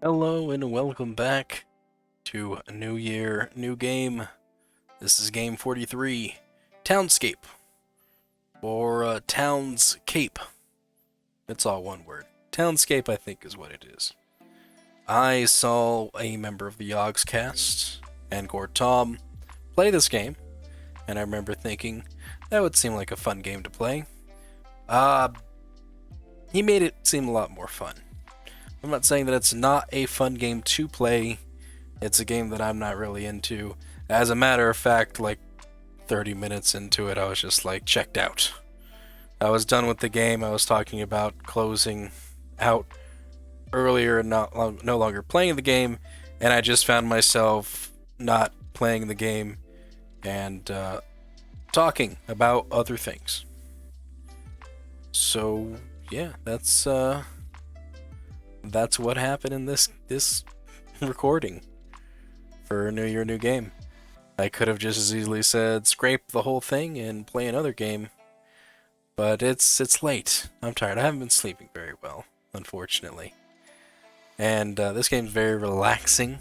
Hello and welcome back to a new year, new game. This is game 43, Townscape, or Townscape. It's all one word. Townscape, I think, is what it is. I saw a member of the Yogs cast, and Tom, play this game, and I remember thinking that would seem like a fun game to play. Uh, he made it seem a lot more fun. I'm not saying that it's not a fun game to play. It's a game that I'm not really into. As a matter of fact, like 30 minutes into it, I was just like checked out. I was done with the game. I was talking about closing out earlier and no longer playing the game, and I just found myself not playing the game and talking about other things. So yeah, that's what happened in this recording for New Year, New Game. I could have just as easily said scrape the whole thing and play another game, but it's late. I'm tired. I haven't been sleeping very well, unfortunately. And this game's very relaxing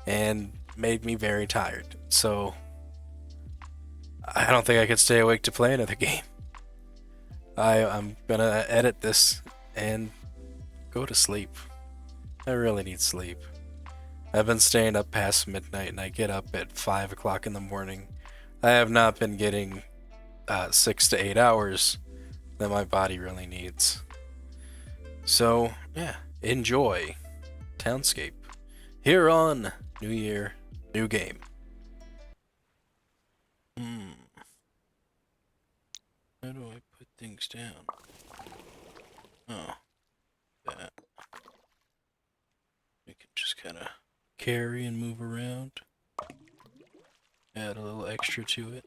and made me very tired. So I don't think I could stay awake to play another game. I'm gonna edit this and go to sleep. I really need sleep. I've been staying up past midnight and I get up at 5 o'clock in the morning. I have not been getting 6 to 8 hours that my body really needs. So, yeah, enjoy Townscape here on New Year, New Game. How do I put things down? Oh, that. We can just kind of carry and move around. Add a little extra to it.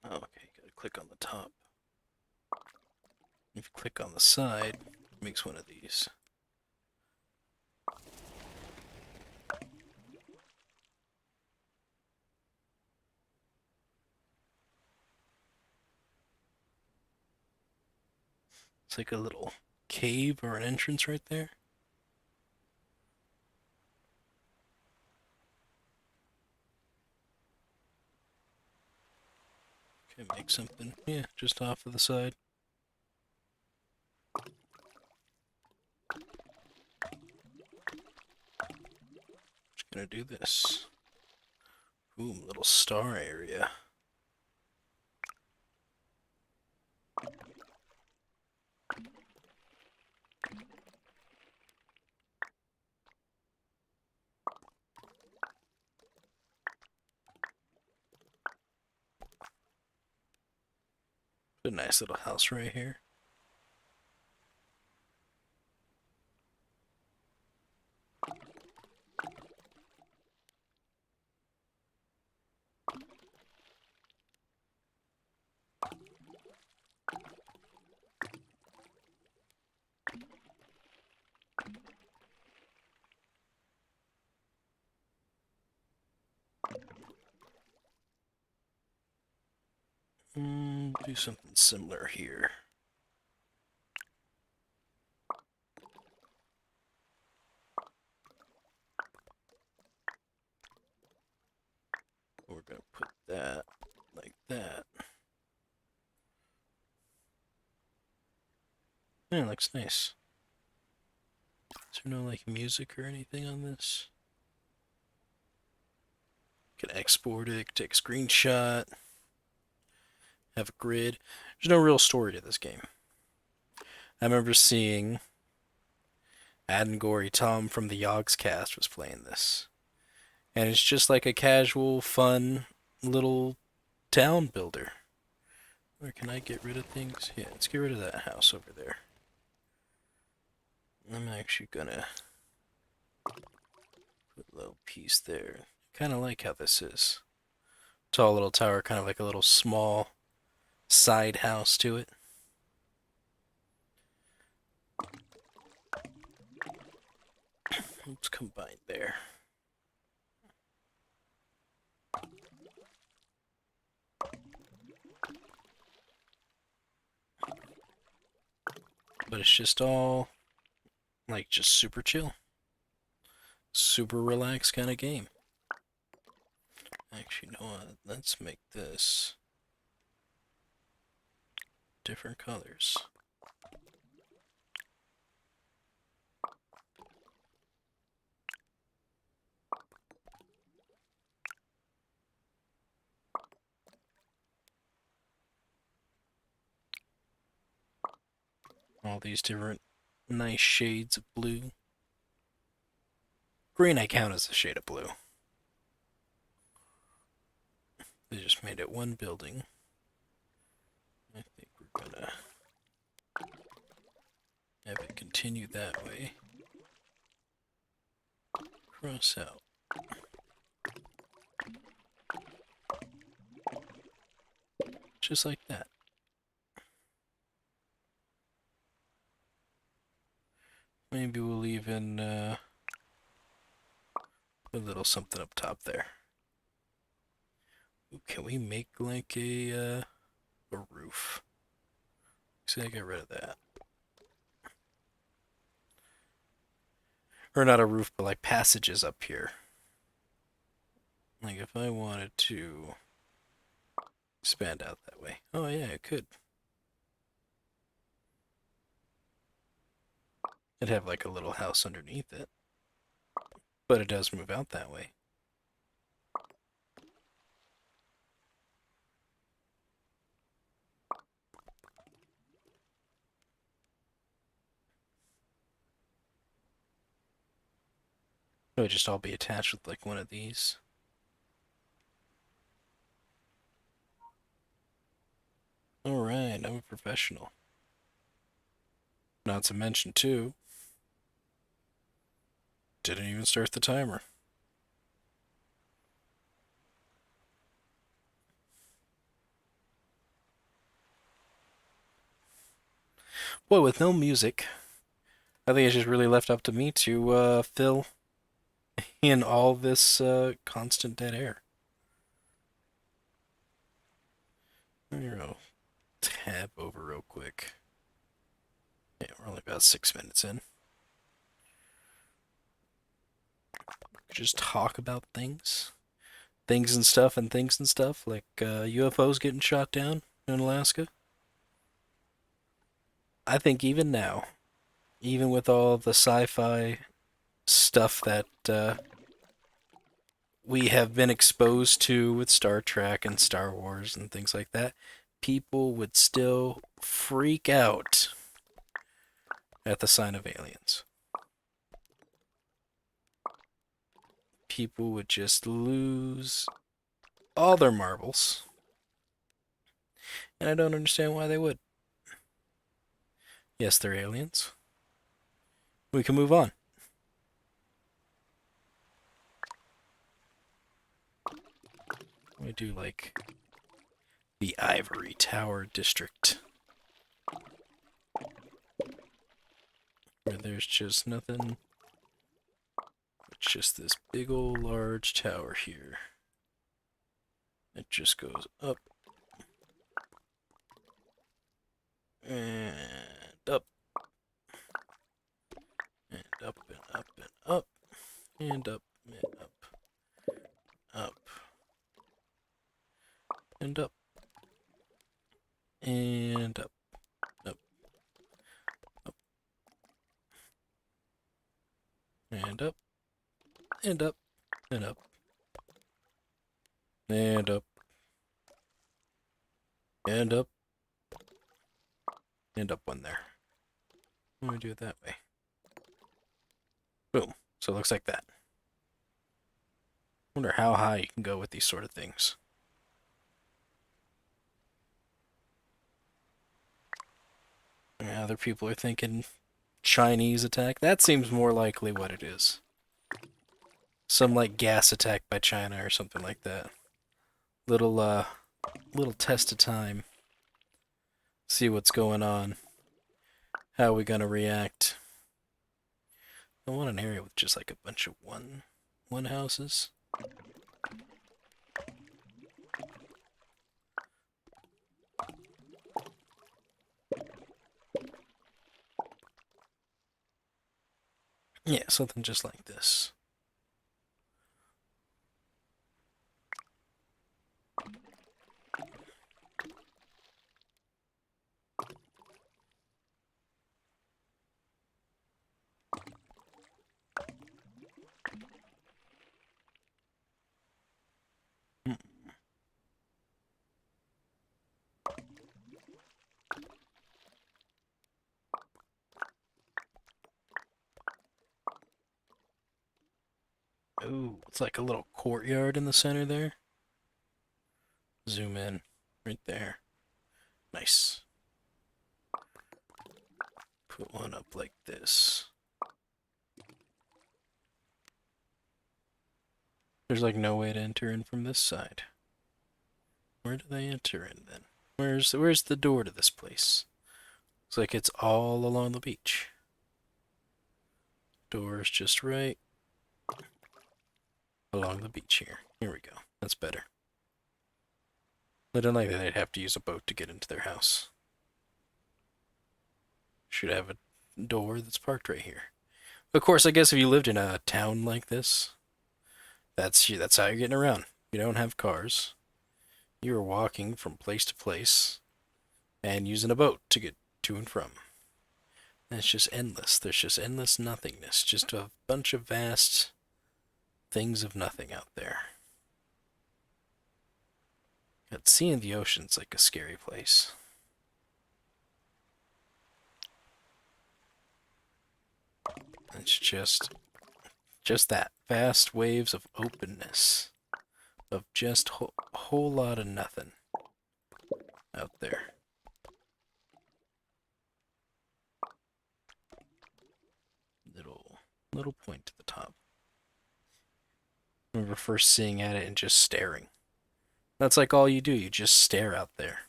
Oh, okay, gotta click on the top. If you click on the side, it makes one of these. It's like a little cave or an entrance right there. Okay, make something. Yeah, just off of the side. Just gonna do this. Ooh, little star area. A nice little house right here. Do something similar here. We're gonna put that like that. Yeah, it looks nice. Is there no like music or anything on this? Can export it, take a screenshot, have a grid. There's no real story to this game. I remember seeing Gory Tom from the Yogs cast was playing this. And it's just like a casual, fun little town builder. Or can I get rid of things? Yeah, let's get rid of that house over there. I'm actually gonna put a little piece there. Kind of like how this is. Tall little tower, kind of like a little small side house to it. Let's combine there. But it's just all, like, just super chill. Super relaxed kind of game. Actually, you know what? Let's make this different colors. All these different nice shades of blue. Green I count as a shade of blue. They just made it one building. I think we're gonna have it continue that way. Cross out. Just like that. Maybe we'll even put a little something up top there. Ooh, can we make like a roof? See, I got rid of that. Or not a roof, but like passages up here. Like if I wanted to expand out that way. Oh yeah, it could. It'd have like a little house underneath it. But it does move out that way. It would just all be attached with like one of these. Alright, I'm a professional. Not to mention, too, didn't even start the timer. Boy, with no music, I think it's just really left up to me to fill in all this constant dead air. Here, I'll tab over real quick. Yeah, we're only about 6 minutes in. Just talk about things. Things and stuff and things and stuff, like UFOs getting shot down in Alaska. I think even now, even with all the sci-fi stuff that we have been exposed to with Star Trek and Star Wars and things like that, people would still freak out at the sign of aliens. People would just lose all their marbles. And I don't understand why they would. Yes, they're aliens. We can move on. We do like the Ivory Tower District, where there's just nothing. It's just this big old large tower here. It just goes up and up and up and up and up and up and up, up and up and up, up, up and up and up and up and up and up and up one there. Let me do it that way. Boom. So it looks like that. Wonder how high you can go with these sort of things. Yeah, other people are thinking Chinese attack. That seems more likely what it is. Some like gas attack by China or something like that. Little test of time. See what's going on. How are we gonna react? I want an area with just like a bunch of one houses. Yeah, something just like this. Ooh, it's like a little courtyard in the center there. Zoom in. Right there. Nice. Put one up like this. There's like no way to enter in from this side. Where do they enter in then? Where's the door to this place? Looks like it's all along the beach. Door's just right along the beach here. Here we go. That's better. I don't like that they'd have to use a boat to get into their house. Should have a door that's parked right here. Of course, I guess if you lived in a town like this, that's how you're getting around. You don't have cars. You're walking from place to place and using a boat to get to and from. And it's just endless. There's just endless nothingness. Just a bunch of vast things of nothing out there. But seeing the ocean's like a scary place. It's just that vast waves of openness, of just a whole lot of nothing out there. Little point to the top. I remember first seeing at it and just staring. That's like all you do. You just stare out there.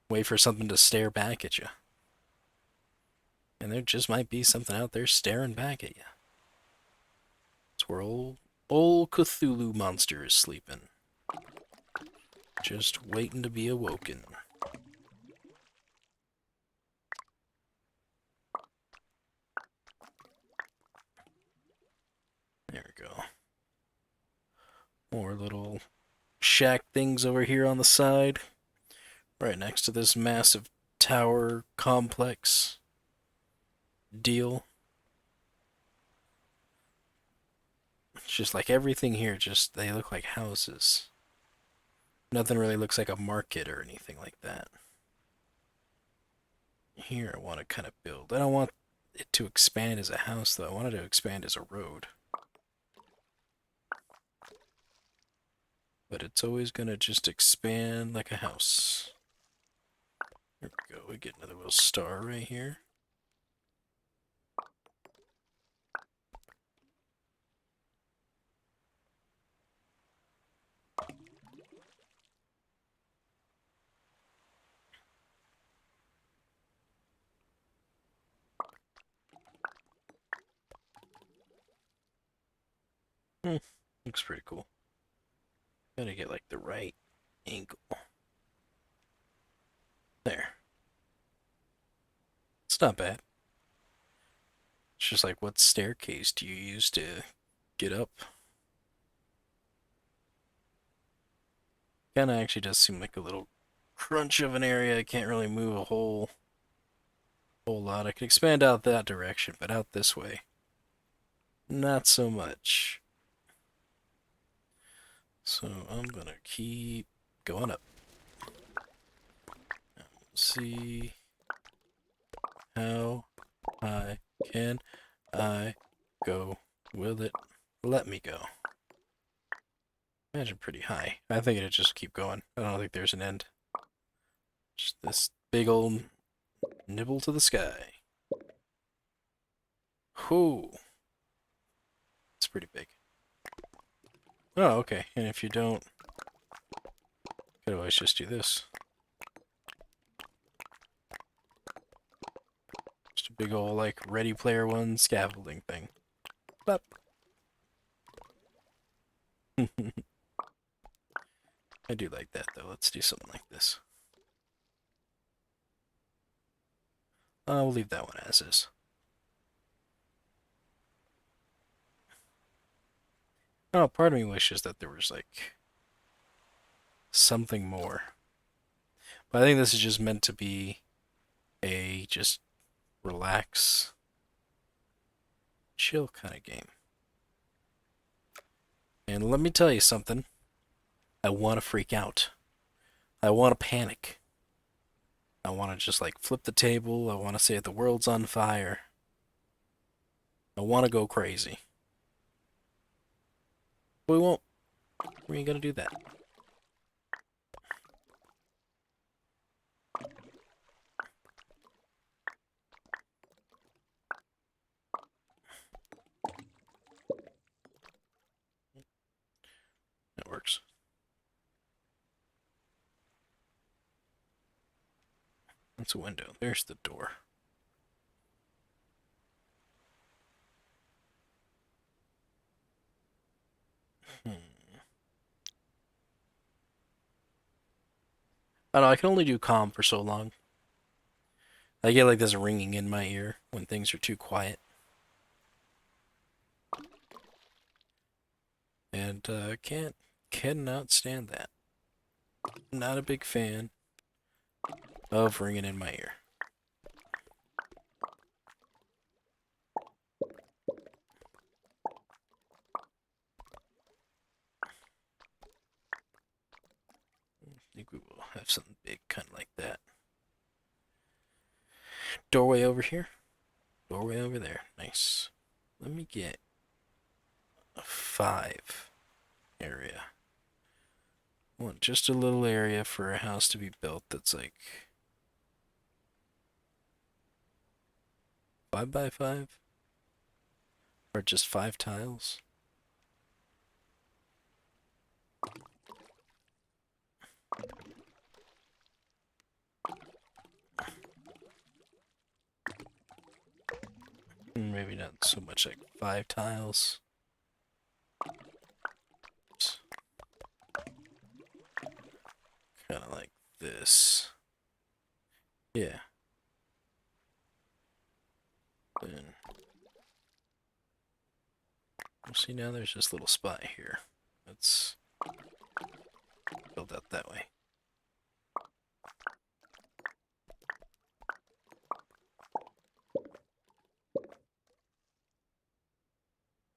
Wait for something to stare back at you. And there just might be something out there staring back at you. It's where old Cthulhu monster is sleeping. Just waiting to be awoken. There we go. More little shack things over here on the side. Right next to this massive tower complex deal. It's just like everything here, they look like houses. Nothing really looks like a market or anything like that. Here I want to kind of build. I don't want it to expand as a house, though. I want it to expand as a road. But it's always going to just expand like a house. There we go. We get another little star right here. Looks pretty cool. Gotta get like the right angle. There. It's not bad. It's just like, what staircase do you use to get up? Kinda actually does seem like a little crunch of an area. I can't really move a whole lot. I can expand out that direction, but out this way, not so much. So I'm gonna keep going up. See how high can I go? Will it let me go? Imagine pretty high. I think it'd just keep going. I don't think there's an end. Just this big old nibble to the sky. Whoo! It's pretty big. Oh, okay. And if you don't, you could always just do this. Just a Big ol' like Ready Player One scaffolding thing. But I do like that though. Let's do something like this. We'll leave that one as is. Oh, part of me wishes that there was like something more. But I think this is just meant to be a just relax, chill kind of game. And let me tell you something. I want to freak out. I want to panic. I want to just like flip the table. I want to say the world's on fire. I want to go crazy. But we won't. We ain't gonna do that. That works. That's a window. There's the door. Hmm. I don't know. I can only do calm for so long. I get like this ringing in my ear when things are too quiet. And cannot stand that. Not a big fan of ringing in my ear. I think we will have something big kind of like that. Doorway over here. Doorway over there. Nice. Let me get a 5 area. I want just a little area for a house to be built that's like 5 by 5? Or just 5 tiles? Maybe not so much like 5 tiles. Kind of like this. Yeah. Then we'll see now there's this little spot here. Let's build out that way.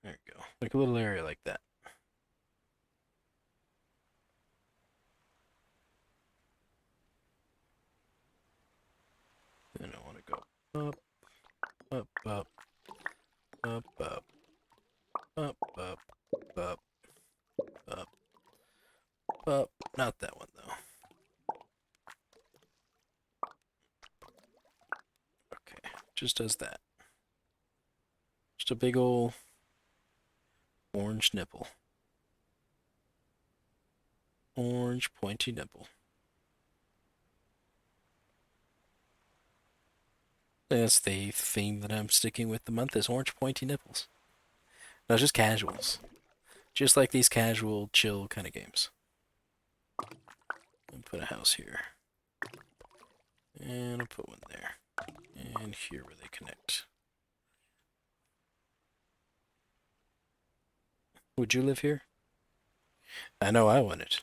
There we go. Like a little area like that. Then I want to go up, up, up, up, up, up, up, up, up, up. Not that one though. Okay, just does that. Just a big ol' orange nipple. Orange pointy nipple. That's the theme that I'm sticking with the month is orange pointy nipples. No, just casuals. Just like these casual, chill kind of games. And put a house here. And I'll put one there. And here where they connect. Would you live here? I know I want it.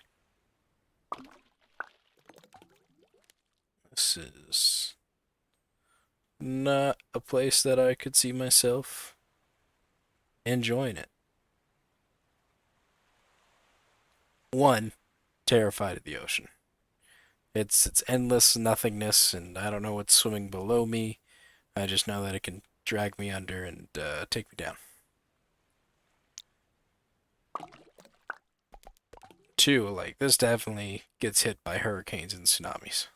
This is not a place that I could see myself enjoying it. One, terrified of the ocean. It's endless nothingness, and I don't know what's swimming below me. I just know that it can drag me under and take me down. Two, like, this definitely gets hit by hurricanes and tsunamis.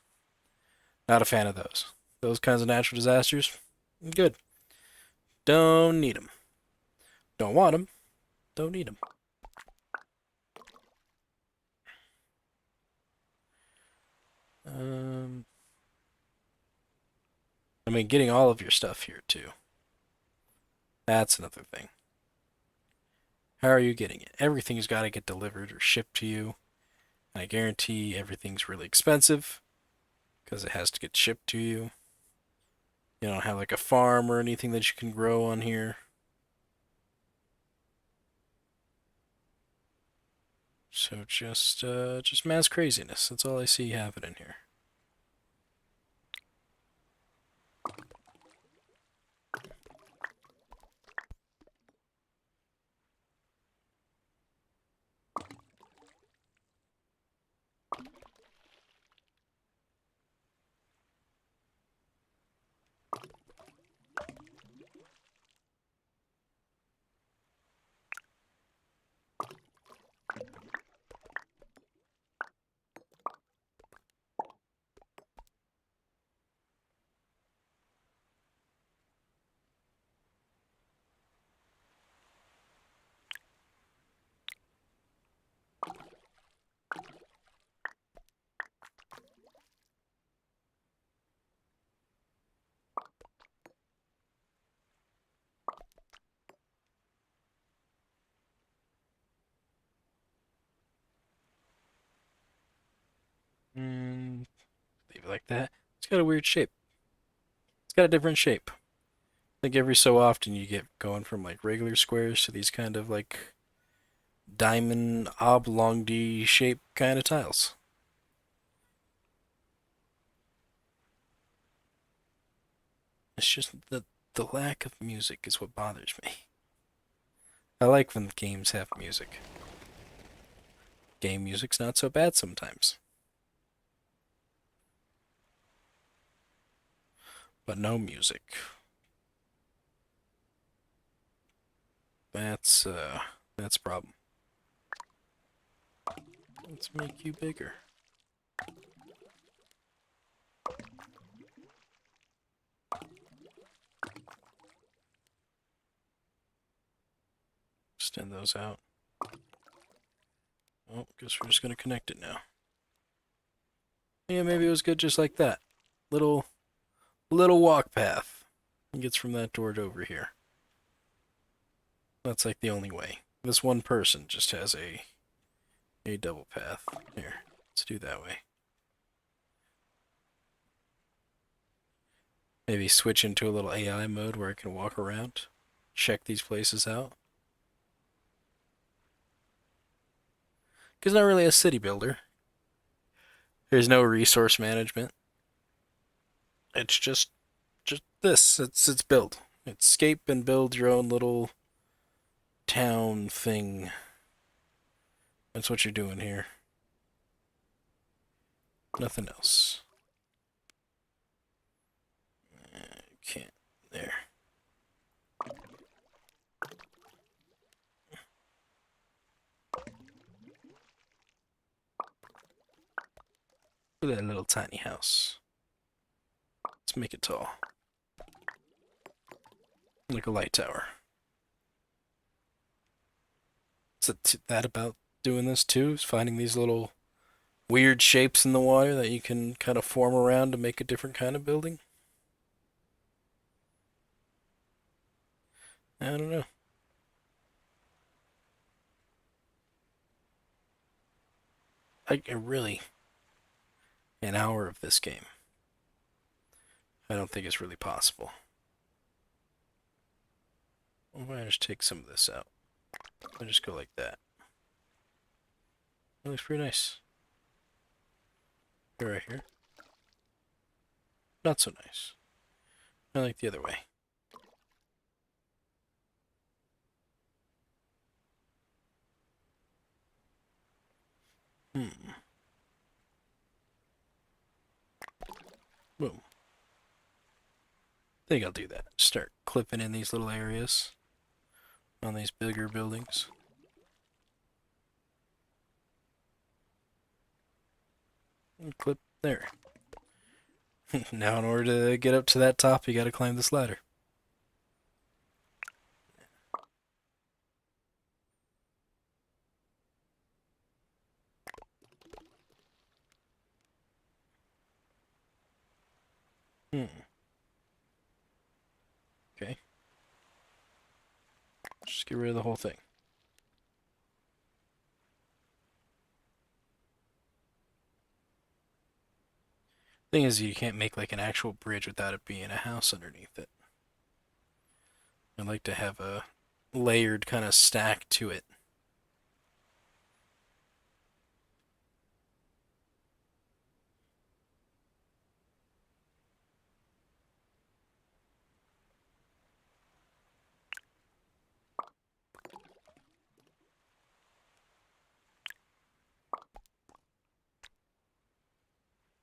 Not a fan of those. Those kinds of natural disasters, good. Don't need them. Don't want them. Don't need them. I mean, getting all of your stuff here, too. That's another thing. How are you getting it? Everything's got to get delivered or shipped to you. I guarantee everything's really expensive because it has to get shipped to you. You don't have like a farm or anything that you can grow on here. So just mass craziness. That's all I see happening here. Mm, leave it like that. It's got a weird shape. It's got a different shape. I think every so often you get going from like regular squares to these kind of like diamond oblong shape kind of tiles. It's just the lack of music is what bothers me. I like when games have music. Game music's not so bad sometimes. But no music. That's a problem. Let's make you bigger. Extend those out. Oh, guess we're just gonna connect it now. Yeah, maybe it was good just like that. Little walk path. It gets from that door to over here. That's like the only way. This one person just has a double path. Here, let's do that way. Maybe switch into a little AI mode where I can walk around, check these places out. Because not really a city builder. There's no resource management. It's just this. It's build. It's escape and build your own little town thing. That's what you're doing here. Nothing else. Can't. There. Look at that little tiny house. Let's make it tall. Like a light tower. Is that about doing this too? Is finding these little weird shapes in the water that you can kind of form around to make a different kind of building? I don't know. I really, an hour of this game. I don't think it's really possible. Why don't I just take some of this out? I'll just go like that. That looks pretty nice. Right here. Not so nice. I like the other way. Hmm. Boom. I think I'll do that. Start clipping in these little areas on these bigger buildings. And clip there. Now in order to get up to that top, you gotta climb this ladder. Hmm. Just get rid of the whole thing. Thing is, you can't make like an actual bridge without it being a house underneath it. I'd like to have a layered kind of stack to it.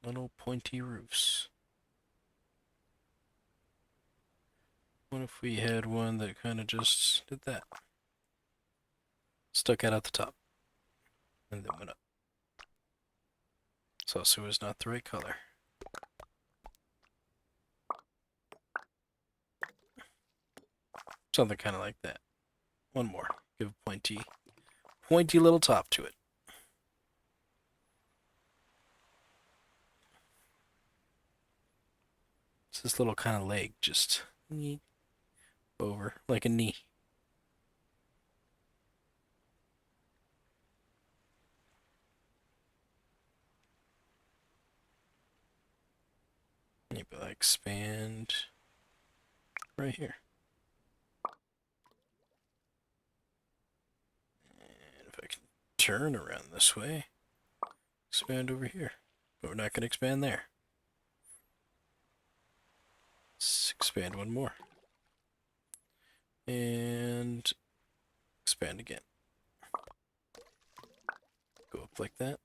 Little pointy roofs. What if we had one that kind of just did that? Stuck out at the top. And then went up. This also is not the right color. Something kind of like that. One more. Give a pointy little top to it. It's this little kind of leg just over, like a knee. Maybe like expand right here. And if I can turn around this way, expand over here. But we're not going to expand there. Let's expand one more. And expand again. Go up like that.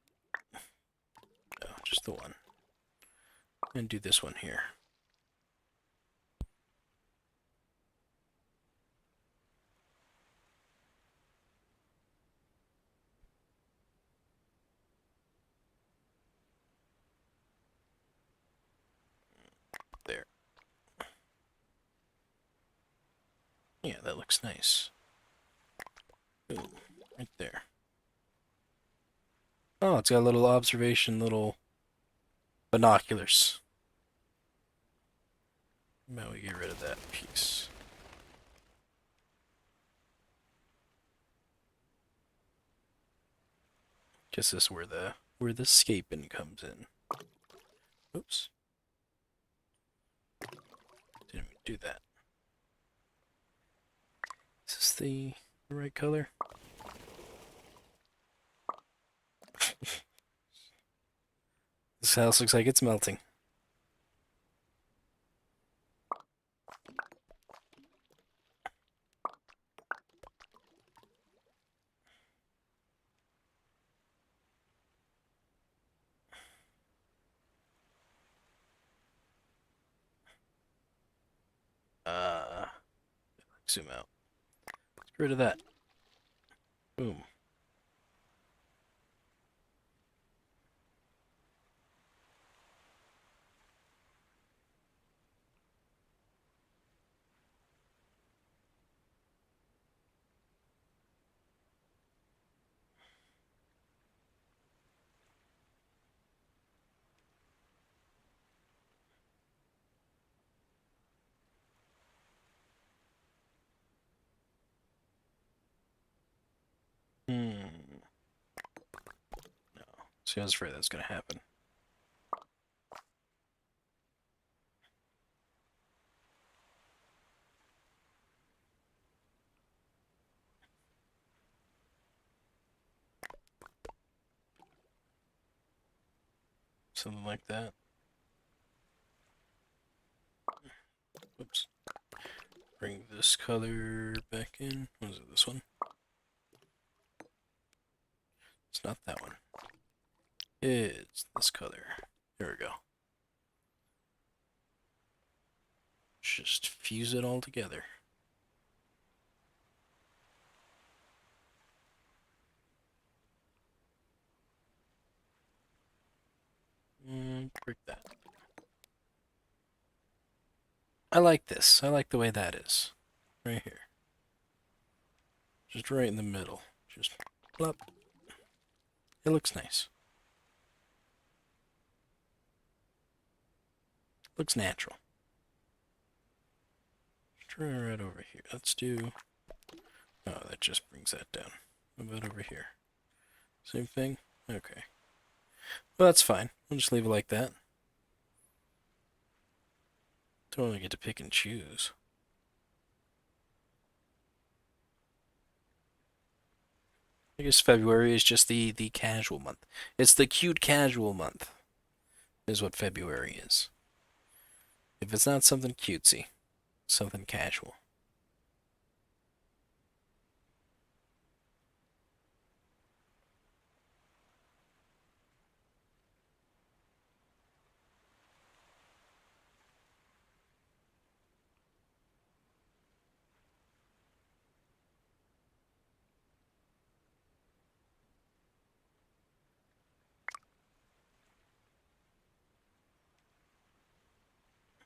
No, just the one. And do this one here. There. Yeah, that looks nice. Boom. Right there. Oh, it's got a little observation, little binoculars. Now we get rid of that piece. Guess this is where the scaping comes in. Oops. Didn't do that. Is this the right color? This house looks like it's melting. Zoom out. Let's get rid of that. Boom. No. See, I was afraid that's gonna happen. Something like that. Oops. Bring this color back in. What is it, this one? It's not that one. It's this color. There we go. Just fuse it all together. And break that. I like this. I like the way that is. Right here. Just right in the middle. Just plop. It looks nice. Looks natural. Try right over here. Let's do Oh, that just brings that down. What about over here? Same thing? Okay. Well, that's fine. We'll just leave it like that. Don't really get to pick and choose. I guess February is just the casual month. It's the cute casual month, is what February is. If it's not something cutesy, something casual.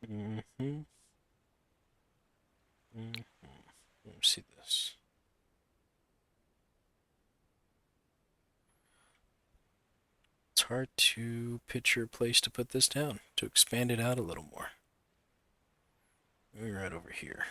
Mm-hmm. Mm-hmm. Let me see this. It's hard to picture a place to put this down, to expand it out a little more. Maybe right over here.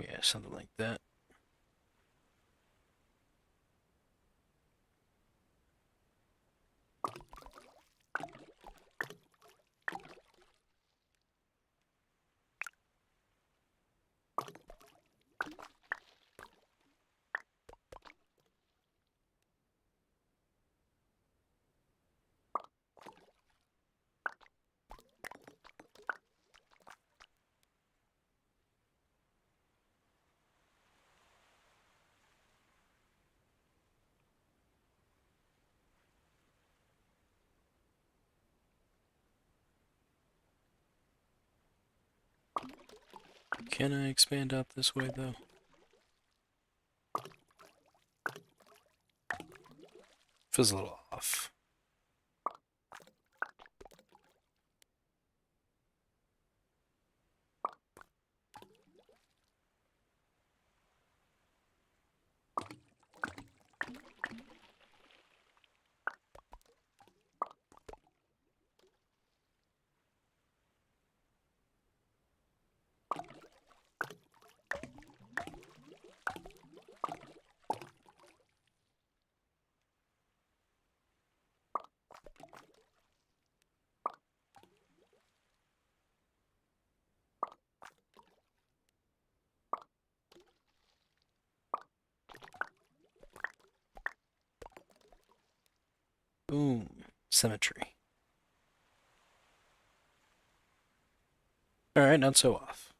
Yeah, something like that. Can I expand out this way, though? Feels a little off. Boom. Symmetry. Alright, not so off.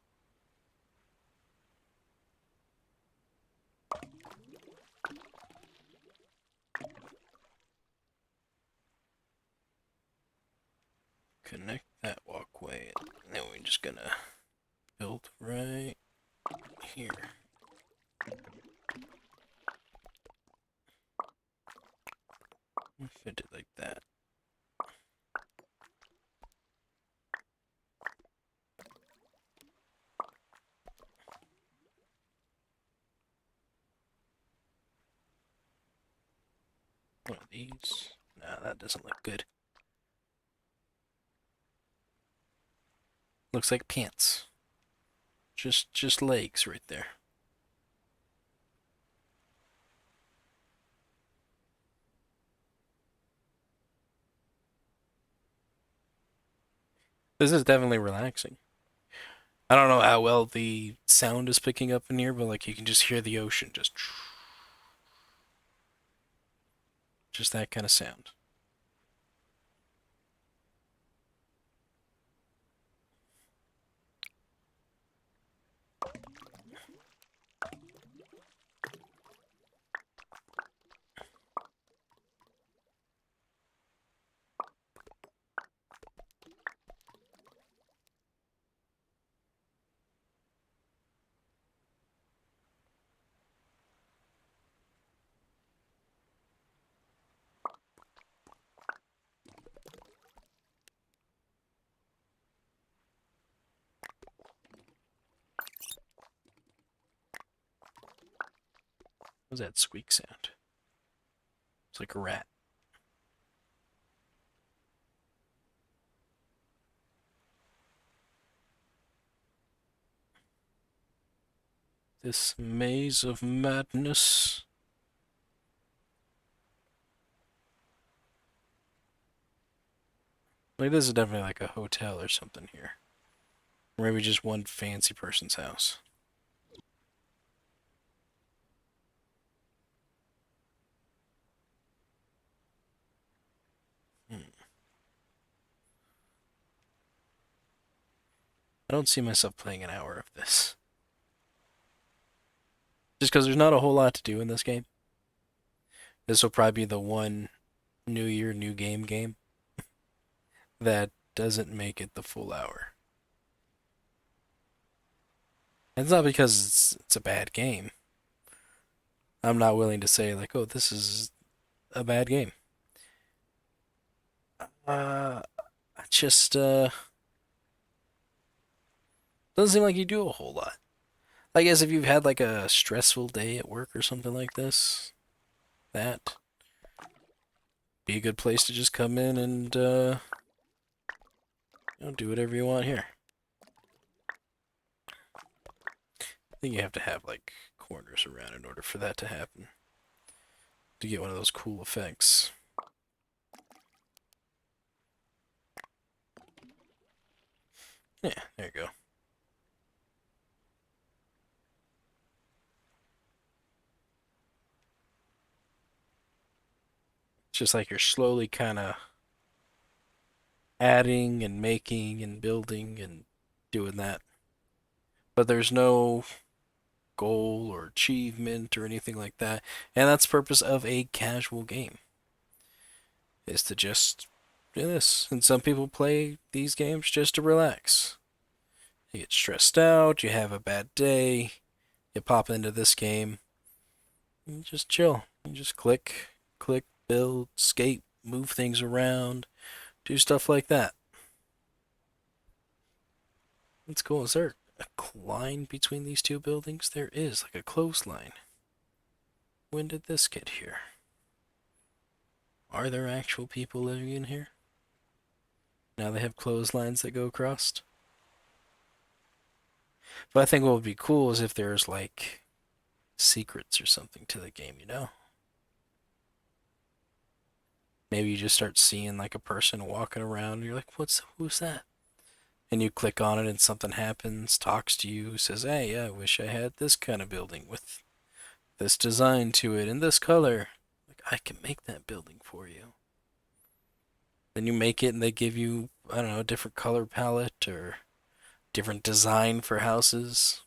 Connect that walkway, and then we're just gonna build right here. Fit it like that. One of these. Nah, that doesn't look good. Looks like pants. Just legs right there. This is definitely relaxing. I don't know how well the sound is picking up in here, but like you can just hear the ocean just that kind of sound. What was that squeak sound? It's like a rat. This maze of madness. Like, this is definitely like a hotel or something here. Or maybe just one fancy person's house. Hmm. I don't see myself playing an hour of this. Just because there's not a whole lot to do in this game. This will probably be the one New Year, New Game that doesn't make it the full hour. And it's not because it's a bad game. I'm not willing to say like, oh, this is a bad game. Uh, just doesn't seem like you do a whole lot. I guess if you've had like a stressful day at work or something like this, that be a good place to just come in and do whatever you want here. I think you have to have like corners around in order for that to happen. To get one of those cool effects. Yeah, there you go. It's just like you're slowly kind of adding and making and building and doing that. But there's no goal or achievement or anything like that. And that's the purpose of a casual game. Is to just do this. And some people play these games just to relax. You get stressed out, you have a bad day, you pop into this game, and just chill. You just click, build, skate, move things around, do stuff like that. It's cool. Is there a line between these two buildings? There is, like a clothesline. When did this get here? Are there actual people living in here? Now they have clotheslines that go across. But I think what would be cool is if there's like secrets or something to the game, you know? Maybe you just start seeing like a person walking around and you're like, who's that? And you click on it and something happens, talks to you, says, hey, yeah, I wish I had this kind of building with this design to it and this color. Like, I can make that building for you. Then you make it and they give you, I don't know, a different color palette or different design for houses.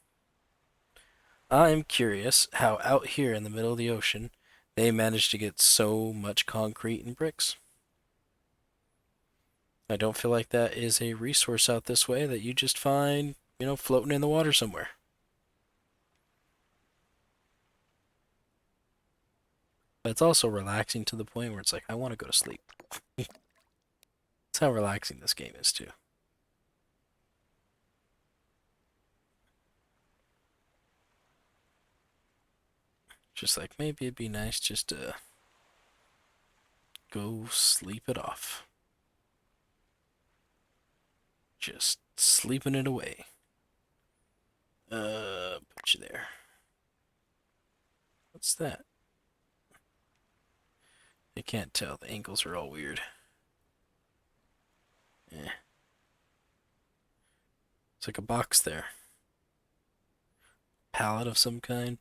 I'm curious how out here in the middle of the ocean they managed to get so much concrete and bricks. I don't feel like that is a resource out this way that you just find, floating in the water somewhere. But it's also relaxing to the point where it's like, I want to go to sleep. That's how relaxing this game is, too. Just like, maybe it'd be nice just to go sleep it off. Just sleeping it away. Put you there. What's that? I can't tell. The angles are all weird. Eh. It's like a box there. Pallet of some kind.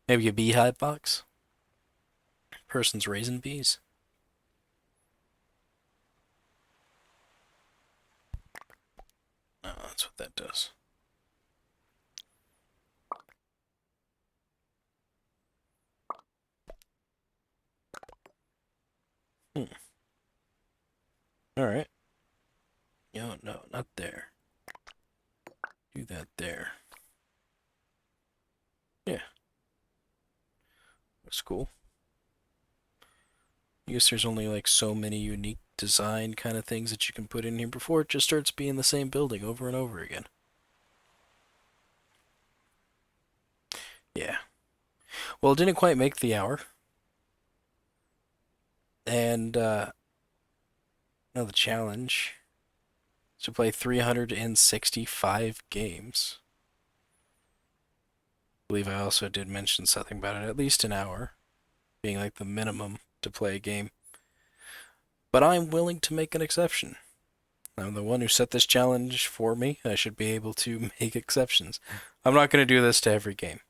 Maybe a beehive box. Person's raising bees. Oh, that's what that does. Hmm. Alright. No, no, not there. Do that there. Yeah. That's cool. I guess there's only like so many unique design kind of things that you can put in here before it just starts being the same building over and over again. Yeah. Well, it didn't quite make the hour, and no, the challenge is to play 365 games. I believe I also did mention something about it, at least an hour being like the minimum to play a game. But I'm willing to make an exception. I'm the one who set this challenge for me. I should be able to make exceptions. I'm not going to do this to every game.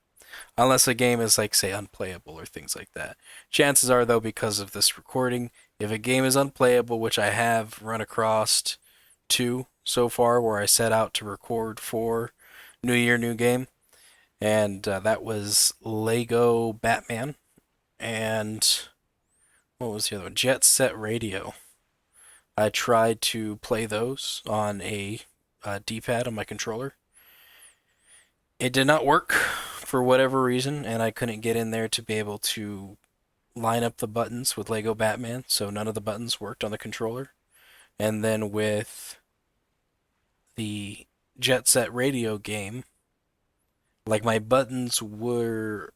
Unless a game is, like, say, unplayable or things like that. Chances are, though, because of this recording, if a game is unplayable, which I have run across two so far where I set out to record for New Year, New Game, and that was Lego Batman and what was the other one? Jet Set Radio. I tried to play those on a D-pad on my controller. It did not work for whatever reason, and I couldn't get in there to be able to line up the buttons with Lego Batman, so none of the buttons worked on the controller. And then with the Jet Set Radio game, like my buttons were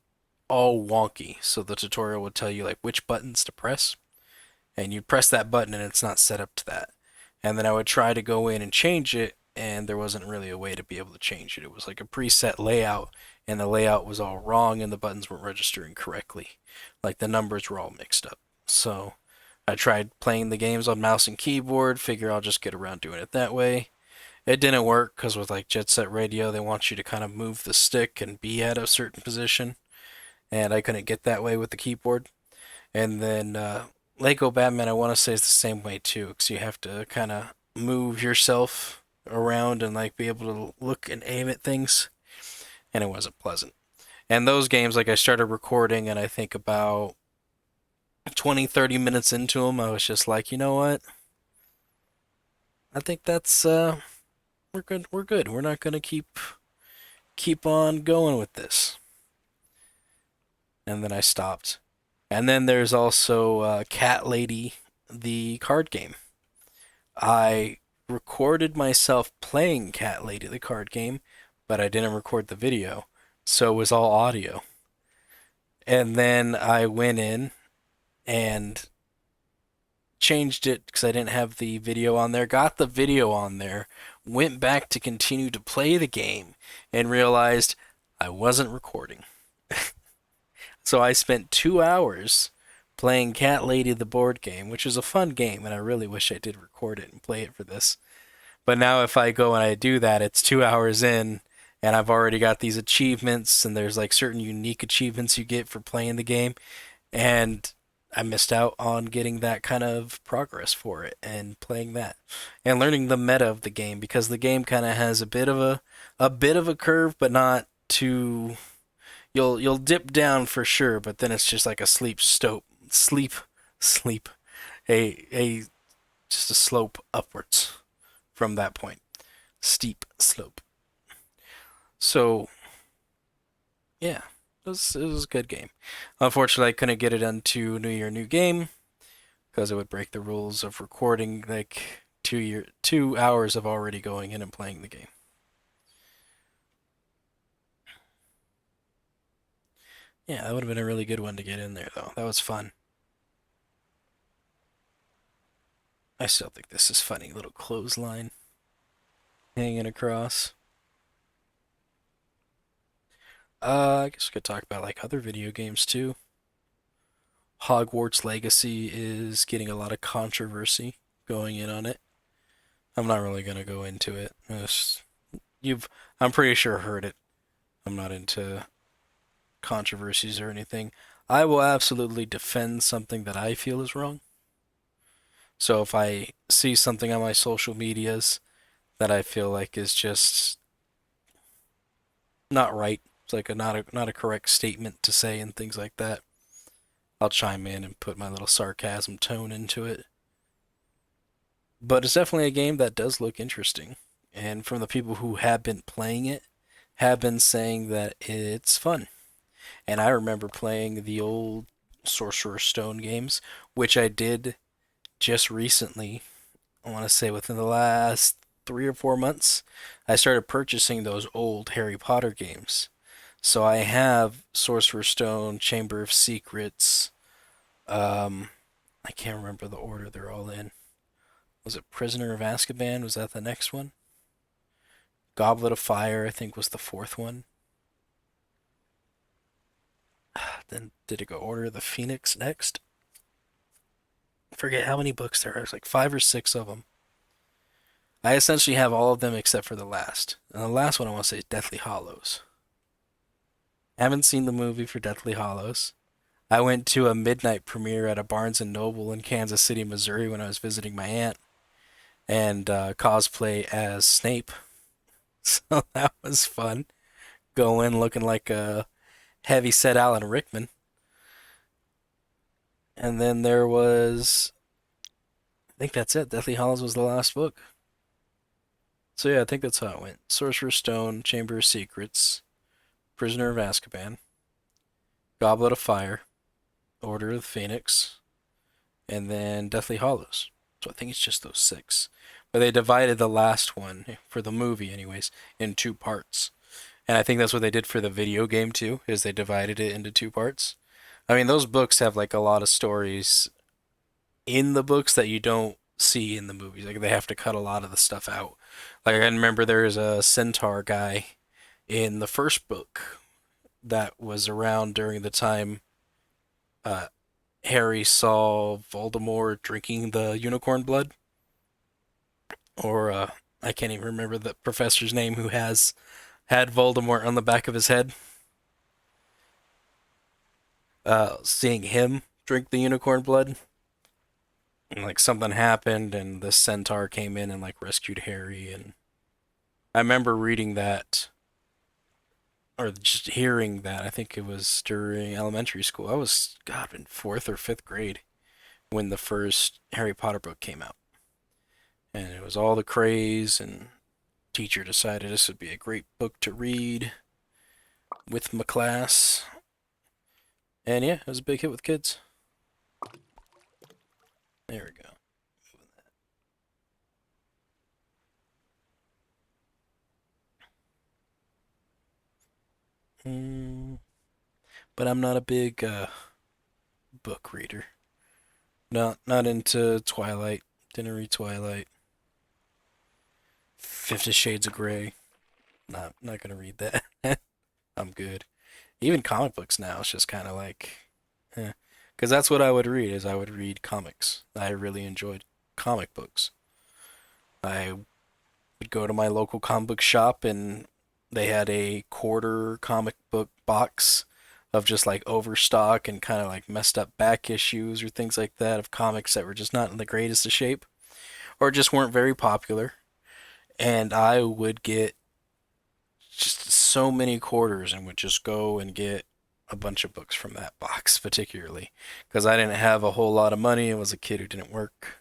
all wonky, so the tutorial would tell you like which buttons to press, and you press that button and it's not set up to that. And then I would try to go in and change it, and there wasn't really a way to be able to change it. It was like a preset layout, and the layout was all wrong, and the buttons weren't registering correctly. Like the numbers were all mixed up. So I tried playing the games on mouse and keyboard, figure I'll just get around doing it that way. It didn't work because with like Jet Set Radio, they want you to kind of move the stick and be at a certain position, and I couldn't get that way with the keyboard. And then Lego Batman, I want to say is the same way too, because you have to kind of move yourself around and like be able to look and aim at things, and it wasn't pleasant. And those games, like I started recording, and I think about 20, 30 minutes into them, I was just like, you know what? I think that's we're good. We're good. We're not gonna keep on going with this. And then I stopped. And then there's also Cat Lady, the card game. I recorded myself playing Cat Lady, the card game, but I didn't record the video, so it was all audio. And then I went in and changed it because I didn't have the video on there, got the video on there, went back to continue to play the game, and realized I wasn't recording. So I spent 2 hours playing Cat Lady the board game, which is a fun game, and I really wish I did record it and play it for this. But now if I go and I do that, it's 2 hours in, and I've already got these achievements, and there's like certain unique achievements you get for playing the game, and I missed out on getting that kind of progress for it and playing that and learning the meta of the game because the game kind of has a bit of a curve, but not too. You'll dip down for sure, but then it's just like a sleep, a just a slope upwards from that point, steep slope. So yeah, it was a good game. Unfortunately, I couldn't get it onto New Year, New Game because it would break the rules of recording like 2 hours of already going in and playing the game. Yeah, that would have been a really good one to get in there though. That was fun. I still think this is funny. Little clothesline hanging across. I guess we could talk about like other video games too. Hogwarts Legacy is getting a lot of controversy going in on it. I'm not really gonna go into it. You've, I'm pretty sure, heard it. I'm not into controversies or anything. I will absolutely defend something that I feel is wrong. So if I see something on my social medias that I feel like is just not right, it's like not a correct statement to say and things like that, I'll chime in and put my little sarcasm tone into it. But it's definitely a game that does look interesting. And from the people who have been playing it, have been saying that it's fun. And I remember playing the old Sorcerer's Stone games, which I did just recently. I want to say within the last 3 or 4 months, I started purchasing those old Harry Potter games. So I have Sorcerer's Stone, Chamber of Secrets. Um, I can't remember the order they're all in. Was it Prisoner of Azkaban? Was that the next one? Goblet of Fire, I think, was the fourth one. Then did it go Order of the Phoenix next? I forget how many books there are. There's like five or six of them. I essentially have all of them except for the last. And the last one I want to say is Deathly Hollows. I haven't seen the movie for Deathly Hollows. I went to a midnight premiere at a Barnes and Noble in Kansas City, Missouri when I was visiting my aunt and cosplay as Snape. So that was fun. Go in looking like a heavy set Alan Rickman. And then there was, I think that's it. Deathly Hollows was the last book. So yeah, I think that's how it went. Sorcerer's Stone, Chamber of Secrets, Prisoner of Azkaban, Goblet of Fire, Order of the Phoenix, and then Deathly Hollows. So I think it's just those six. But they divided the last one, for the movie anyways, in two parts. And I think that's what they did for the video game too, is they divided it into two parts. I mean, those books have like a lot of stories in the books that you don't see in the movies. Like they have to cut a lot of the stuff out. Like I remember there was a centaur guy in the first book that was around during the time uh, Harry saw Voldemort drinking the unicorn blood, or I can't even remember the professor's name who has had Voldemort on the back of his head. Seeing him drink the unicorn blood, and like something happened, and the centaur came in and like rescued Harry. And I remember reading that, or just hearing that. I think it was during elementary school. I was God in fourth or fifth grade when the first Harry Potter book came out, and it was all the craze. And teacher decided this would be a great book to read with my class. And yeah, it was a big hit with kids. There we go. Mm, but I'm not a big book reader. Not into Twilight. Didn't read Twilight. 50 Shades of Grey. Not gonna read that. I'm good. Even comic books now, it's just kind of like, eh. Because that's what I would read. Is I would read comics. I really enjoyed comic books. I would go to my local comic book shop and they had a quarter comic book box of just like overstock and kind of like messed up back issues or things like that of comics that were just not in the greatest of shape or just weren't very popular. And I would get just so many quarters and would just go and get a bunch of books from that box, particularly because I didn't have a whole lot of money. I was a kid who didn't work.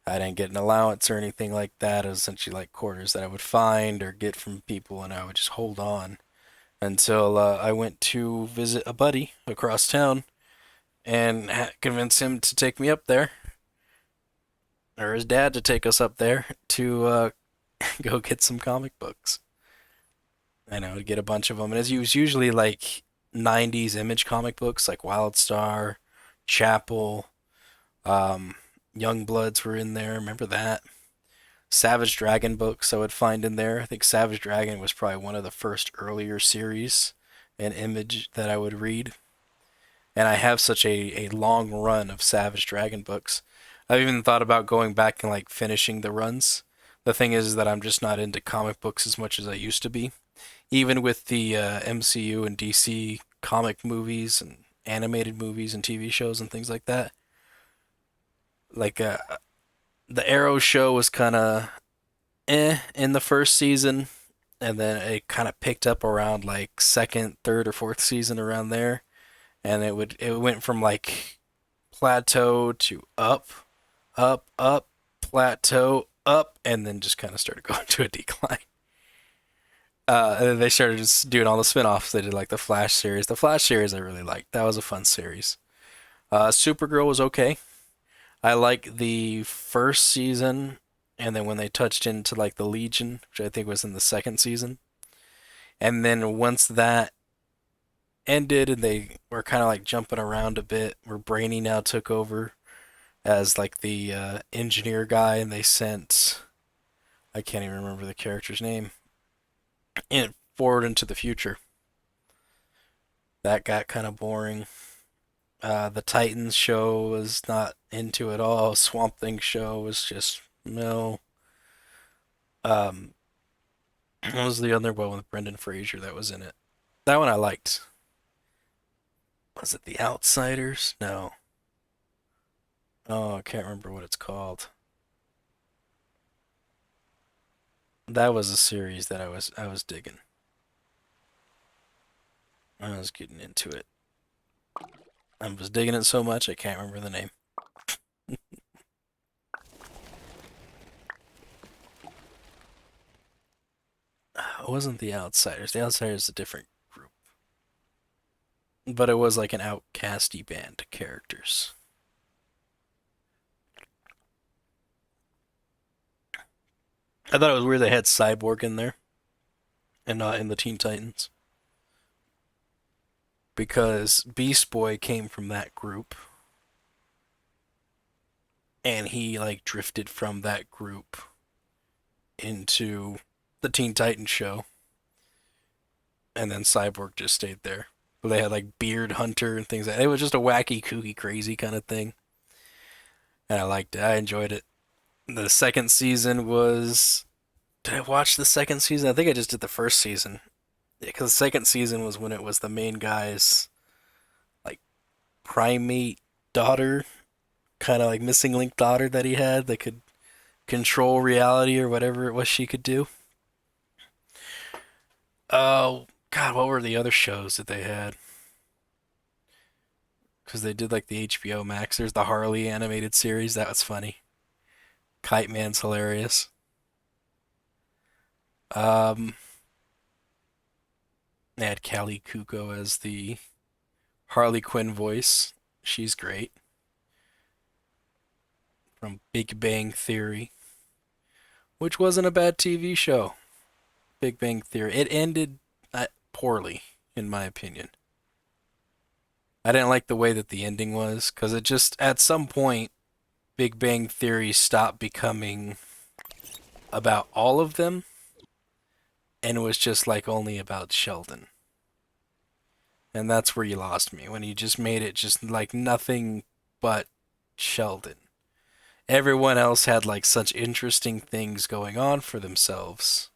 I didn't get an allowance or anything like that. It was essentially like quarters that I would find or get from people, and I would just hold on until I went to visit a buddy across town and convince him to take me up there, or his dad to take us up there to go get some comic books. I know, to get a bunch of them. And it was usually like 90s image comic books like Wildstar, Chapel, um, Young Bloods were in there. Remember that? Savage Dragon books I would find in there. I think Savage Dragon was probably one of the first earlier series in image that I would read. And I have such a long run of Savage Dragon books. I've even thought about going back and like finishing the runs. The thing is that I'm just not into comic books as much as I used to be. Even with the MCU and DC comic movies and animated movies and TV shows and things like that. Like the Arrow show was kind of in the first season, and then it kind of picked up around like second, third, or fourth season around there, and it went from like plateau to up, up, up, plateau, up, and then just kind of started going to a decline. And then they started just doing all the spin-offs. They did like the Flash series. The Flash series I really liked. That was a fun series. Supergirl was okay. I like the first season, and then when they touched into like the Legion, which I think was in the second season, and then once that ended and they were kind of like jumping around a bit, where Brainy now took over as like the engineer guy, and they sent, I can't even remember the character's name, in forward into the future. That got kind of boring. The Titans show was not into it all. Swamp Thing show was just no. Um, what was the other one with Brendan Fraser that was in it? That one I liked. Was it The Outsiders? No. Oh, I can't remember what it's called. That was a series that I was digging. I was getting into it. I was digging it so much I can't remember the name. It wasn't The Outsiders. The Outsiders is a different group. But it was like an outcasty band of characters. I thought it was weird they had Cyborg in there and not in the Teen Titans. Because Beast Boy came from that group and he like drifted from that group into the Teen Titans show, and then Cyborg just stayed there. But they had like Beard Hunter and things like that. It was just a wacky, kooky, crazy kind of thing, and I liked it. I enjoyed it. The second season was. Did I watch the second season? I think I just did the first season. Yeah, because the second season was when it was the main guy's like primate daughter, kind of like missing link daughter that he had that could control reality or whatever it was she could do. Oh God, what were the other shows that they had? Because they did like the HBO Max. There's the Harley animated series. That was funny. Kite Man's hilarious. Um, they had Callie Kuko as the Harley Quinn voice. She's great. From Big Bang Theory, which wasn't a bad TV show. Big Bang Theory. It ended poorly, in my opinion. I didn't like the way that the ending was, because it just, at some point, Big Bang Theory stopped becoming about all of them and it was just like only about Sheldon. And that's where you lost me, when you just made it just like nothing but Sheldon. Everyone else had like such interesting things going on for themselves.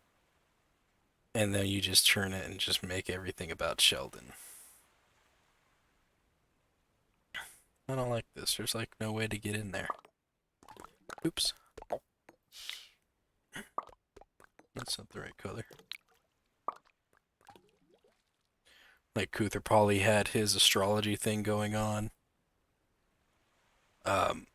And then you just turn it and just make everything about Sheldon. I don't like this. There's like no way to get in there. Oops. That's not the right color. Like Cuther Pauly had his astrology thing going on. Um,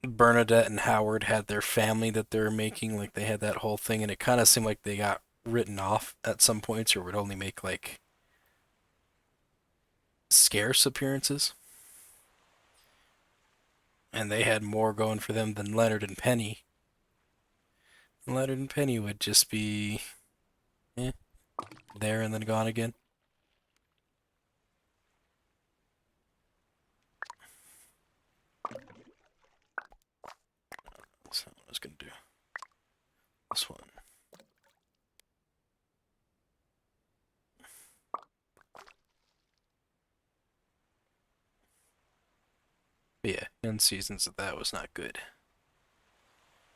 Bernadette and Howard had their family that they were making. Like they had that whole thing, and it kind of seemed like they got written off at some points, or would only make like scarce appearances. And they had more going for them than Leonard and Penny. Leonard and Penny would just be eh, there and then gone again. That's what I was gonna do. This one. But yeah, end seasons of that was not good.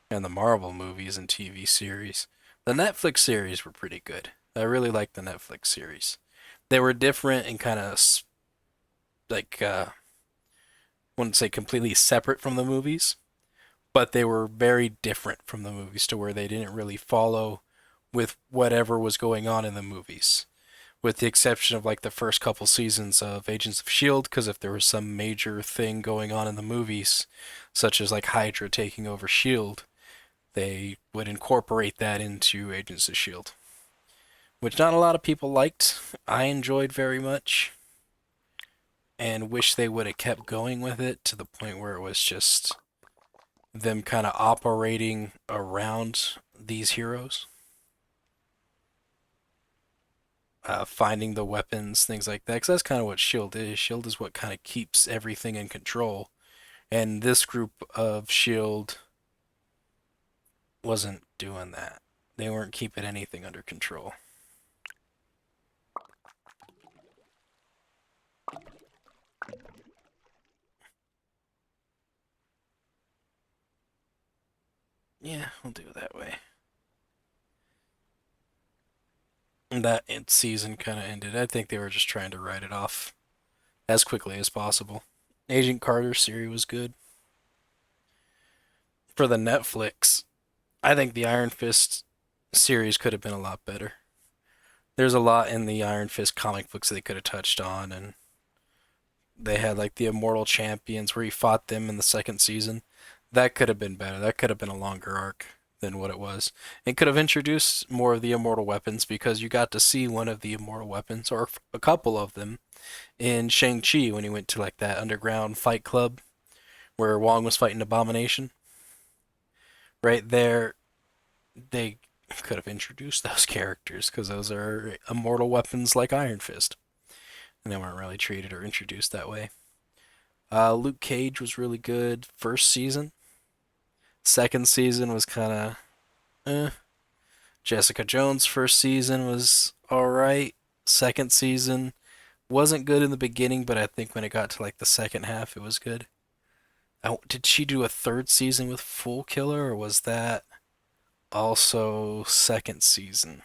And the Marvel movies and TV series. The Netflix series were pretty good. I really liked the Netflix series. They were different and kind of like wouldn't say completely separate from the movies, but they were very different from the movies to where they didn't really follow with whatever was going on in the movies, with the exception of like the first couple seasons of Agents of Shield, because if there was some major thing going on in the movies, such as like Hydra taking over Shield, they would incorporate that into Agents of Shield, which not a lot of people liked. I enjoyed very much and wish they would have kept going with it to the point where it was just them kind of operating around these heroes. finding the weapons, things like that. Because that's kind of what Shield is. Shield is what kind of keeps everything in control. And this group of Shield wasn't doing that. They weren't keeping anything under control. Yeah, we'll do it that way. And that season kind of ended. I think they were just trying to write it off as quickly as possible. Agent Carter series was good. For the Netflix, I think the Iron Fist series could have been a lot better. There's a lot in the Iron Fist comic books that they could have touched on, and they had like the Immortal Champions where he fought them in the second season. That could have been better. That could have been a longer arc than what it was. It could have introduced more of the immortal weapons because you got to see one of the immortal weapons or a couple of them in Shang-Chi when he went to like that underground fight club where Wong was fighting Abomination. Right there, they could have introduced those characters because those are immortal weapons like Iron Fist. And they weren't really treated or introduced that way. Luke Cage was really good first season. Second season was kind of eh. Jessica Jones first season was alright. Second season wasn't good in the beginning, but I think when it got to like the second half, it was good. Did she do a third season with Full Killer, or was that also second season?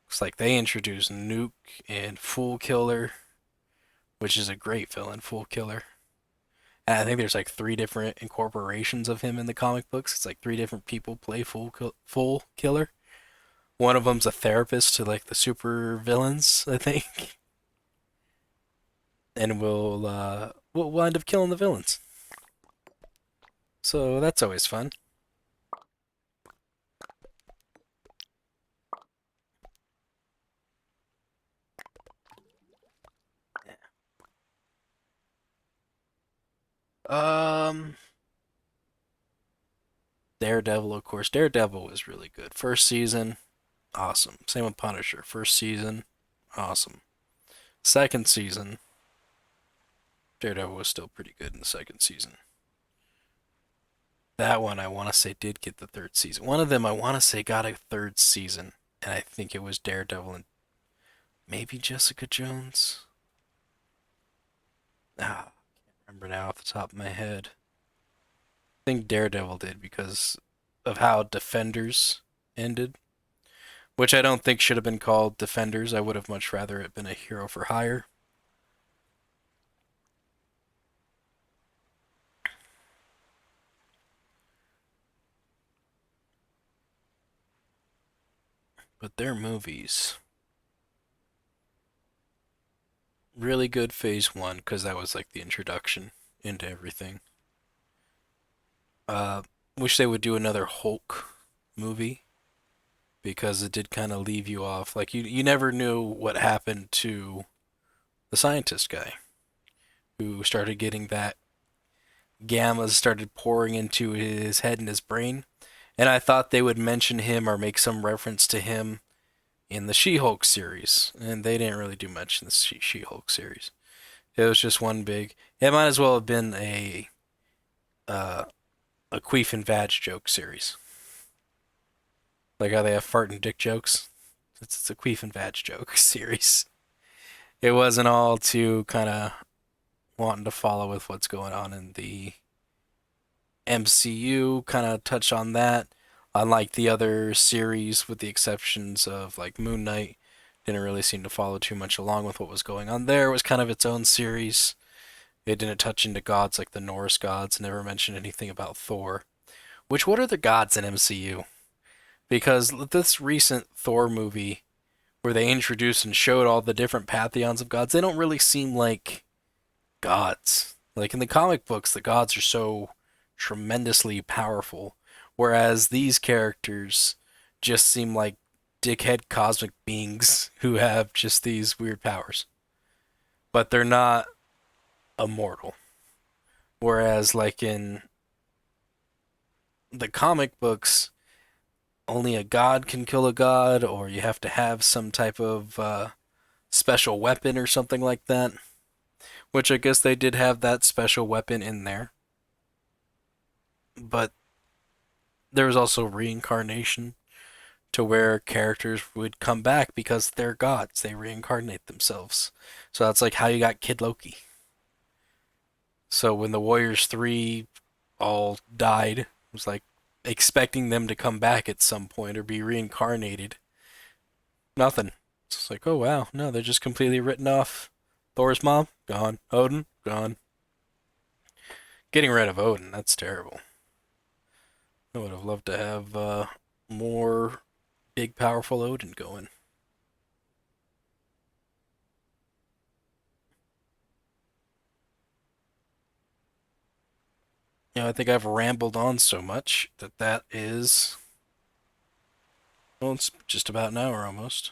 Looks like they introduced Nuke and Fool Killer, which is a great villain, Fool Killer. And I think there's like three different incorporations of him in the comic books. It's like three different people play Fool Killer. One of them's a therapist to like the super villains, I think, and will wind up killing the villains. So that's always fun. Um, Daredevil, of course. Daredevil was really good. First season, awesome. Same with Punisher. First season, awesome. Second season, Daredevil was still pretty good in the second season. That one I want to say did get the third season. One of them I want to say got a third season, and I think it was Daredevil and maybe Jessica Jones. Ah, can't remember now off the top of my head. I think Daredevil did because of how Defenders ended, which I don't think should have been called Defenders. I would have much rather it been a Hero for Hire. But their movies, really good phase one because that was like the introduction into everything. Uh, Wish they would do another Hulk movie because it did kind of leave you off. Like you never knew what happened to the scientist guy who started getting that gamma started pouring into his head and his brain. And I thought they would mention him or make some reference to him in the She-Hulk series, and they didn't really do much in the She-Hulk series. It was just one big. It might as well have been uh, a queef and vag joke series, like how they have fart and dick jokes. It's a queef and vag joke series. It wasn't all too kind of wanting to follow with what's going on in the MCU. Kind of touch on that. Unlike the other series, with the exceptions of like Moon Knight, didn't really seem to follow too much along with what was going on there. It was kind of its own series. It didn't touch into gods like the Norse gods, never mentioned anything about Thor. Which, what are the gods in MCU? Because this recent Thor movie, where they introduced and showed all the different pantheons of gods, they don't really seem like gods. Like in the comic books, the gods are so tremendously powerful, whereas these characters just seem like dickhead cosmic beings who have just these weird powers. But they're not immortal. Whereas, like in the comic books, only a god can kill a god, or you have to have some type of special weapon or something like that. Which I guess they did have that special weapon in there. But there was also reincarnation to where characters would come back because they're gods. They reincarnate themselves. So that's like how you got Kid Loki. So when the Warriors 3 all died, it was like expecting them to come back at some point or be reincarnated. Nothing. It's like, oh wow, no, they're just completely written off. Thor's mom, gone. Odin, gone. Getting rid of Odin, that's terrible. I would have loved to have more big, powerful Odin going. I think I've rambled on so much that that is. Well, it's just about an hour almost.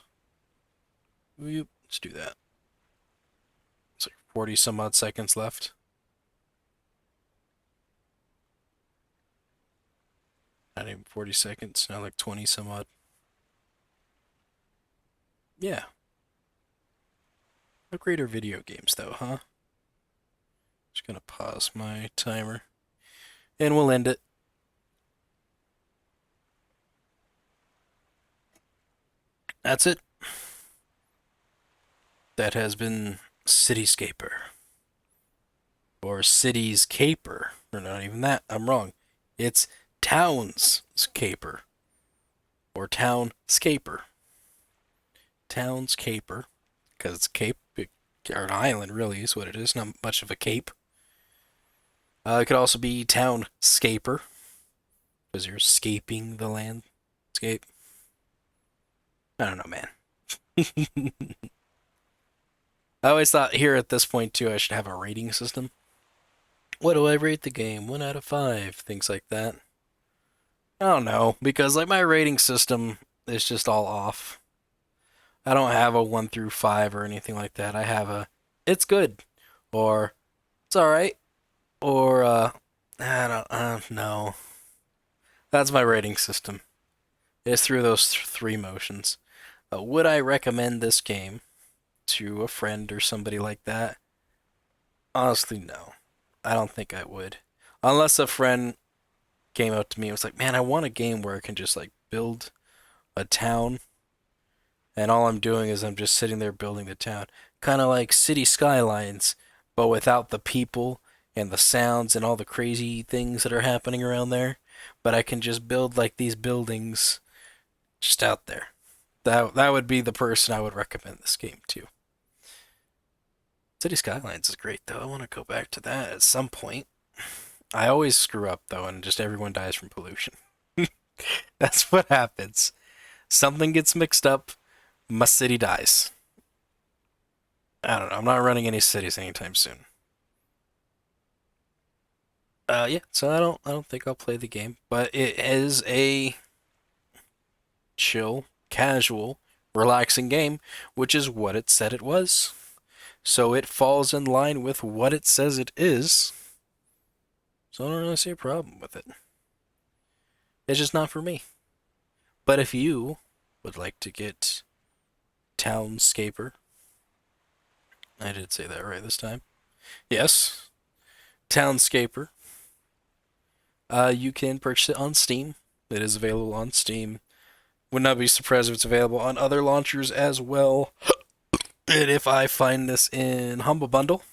Let's do that. It's like 40 some odd seconds left. Not even 40 seconds, now like 20 some odd. Yeah. How great are video games, though, huh? Just gonna pause my timer. And we'll end it. That's it. That has been Cityscaper. Or Cities Caper. Or not even that, I'm wrong. It's Townscaper. Or Townscaper. Townscaper. Because it's a cape, or an island, really, is what it is. Not much of a cape. It could also be Townscaper. Because you're scaping the landscape. I don't know, man. I always thought here at this point, too, I should have a rating system. What do I rate the game? 1 out of 5. Things like that. I don't know, because like my rating system is just all off. I don't have a 1 through 5 or anything like that. I have a it's good or it's all right or I don't know. That's my rating system. It's through those three motions. Would I recommend this game to a friend or somebody like that? Honestly, no. I don't think I would. Unless a friend came up to me and was like, "Man, I want a game where I can just like build a town and all I'm doing is I'm just sitting there building the town. Kind of like City Skylines, but without the people and the sounds and all the crazy things that are happening around there. But I can just build like these buildings just out there. That would be the person I would recommend this game to. City Skylines is great though. I want to go back to that at some point. I always screw up though, and just everyone dies from pollution. That's what happens. Something gets mixed up, my city dies. I don't know. I'm not running any cities anytime soon. Yeah. So I don't think I'll play the game, but it is a chill, casual, relaxing game, which is what it said it was. So it falls in line with what it says it is. So I don't really see a problem with it. It's just not for me. But if you would like to get Townscaper, I did say that right this time. Yes, Townscaper. You can purchase it on Steam. It is available on Steam. Would not be surprised if it's available on other launchers as well. And if I find this in Humble Bundle,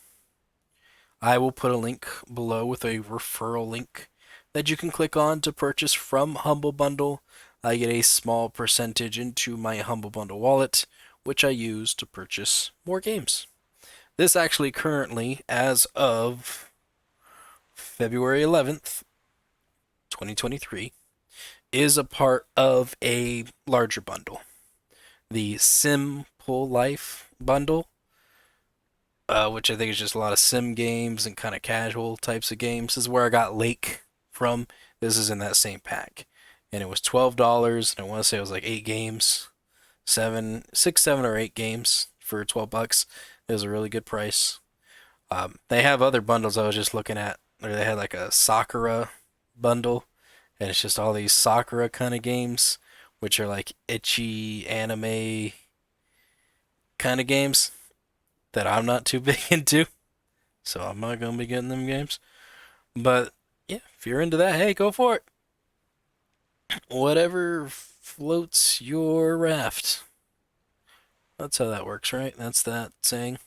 I will put a link below with a referral link that you can click on to purchase from Humble Bundle. I get a small percentage into my Humble Bundle wallet, which I use to purchase more games. This actually currently, as of February 11th, 2023, is a part of a larger bundle. The Simple Life bundle, which I think is just a lot of sim games and kind of casual types of games. This is where I got Lake from. This is in that same pack. And it was $12, and I want to say it was like 8 games. 7 or 8 games for $12. It was a really good price. They have other bundles I was just looking at. They had like a Sakura bundle, and it's just all these Sakura kind of games which are like itchy anime kind of games that I'm not too big into. So I'm not gonna be getting them games. But yeah, if you're into that, hey, go for it. Whatever floats your raft. That's how that works, right? That's that saying.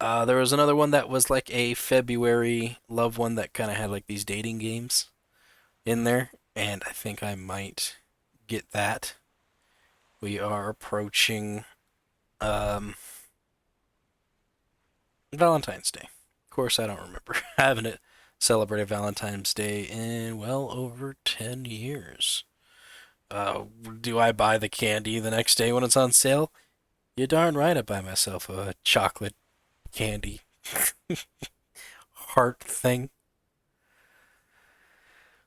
There was another one that was like a February love one that kind of had like these dating games in there, and I think I might get that. We are approaching um, Valentine's Day. Of course, I don't remember having it celebrated Valentine's Day in well over 10 years. Do I buy the candy the next day when it's on sale? You're darn right I buy myself a chocolate candy heart thing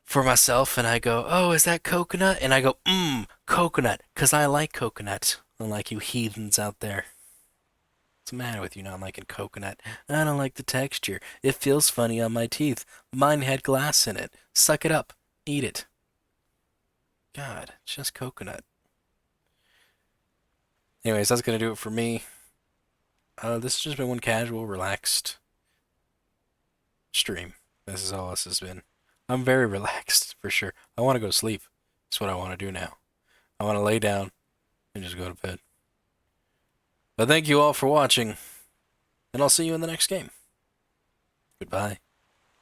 for myself, and I go, oh, is that coconut? And I go, coconut, because I like coconut, unlike you heathens out there. What's the matter with you not liking coconut? I don't like the texture. It feels funny on my teeth. Mine had glass in it. Suck it up. Eat it. God, it's just coconut. Anyways, that's going to do it for me. This has just been one casual, relaxed stream. This is all this has been. I'm very relaxed, for sure. I want to go to sleep. That's what I want to do now. I want to lay down and just go to bed. But thank you all for watching, and I'll see you in the next game. Goodbye.